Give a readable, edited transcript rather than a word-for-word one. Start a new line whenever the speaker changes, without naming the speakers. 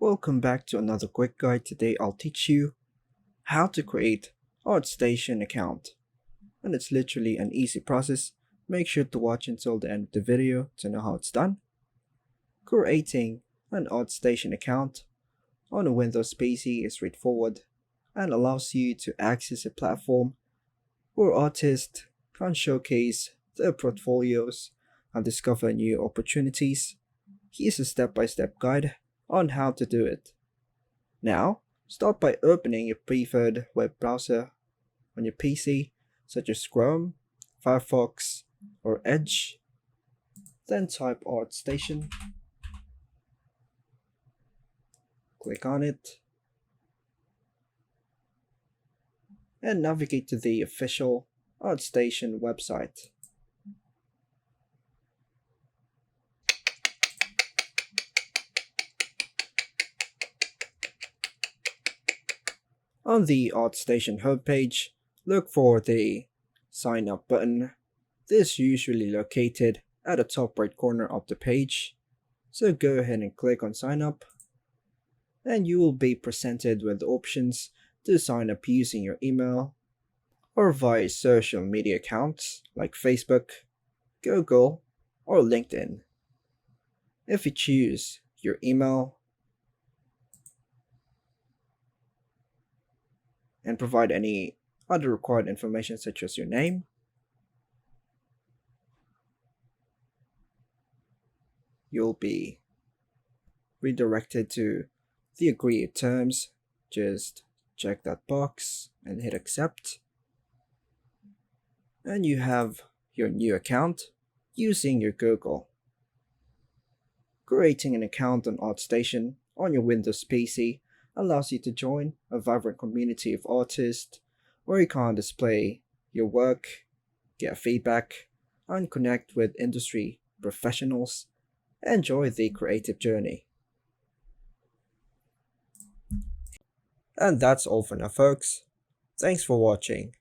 Welcome back to another quick guide. Today I'll teach you how to create ArtStation account. And it's literally an easy process. Make sure to watch until the end of the video to know how it's done. Creating an ArtStation account on a Windows PC is straightforward and allows you to access a platform where artists can showcase their portfolios and discover new opportunities. Here's a step-by-step guide on how to do it. Now, start by opening your preferred web browser on your PC, such as Chrome, Firefox, or Edge. Then type ArtStation, click on it, and navigate to the official ArtStation website. On the ArtStation homepage, look for the Sign Up button. This is usually located at the top right corner of the page. So go ahead and click on Sign Up, and you will be presented with options to sign up using your email or via social media accounts like Facebook, Google, or LinkedIn. If you choose your email and provide any other required information such as your name, you'll be redirected to the agreed terms. Just check that box and hit accept, and you have your new account using your Google. Creating an account on ArtStation on your Windows PC allows you to join a vibrant community of artists where you can display your work, get feedback, and connect with industry professionals. Enjoy the creative journey. And that's all for now, folks. Thanks for watching.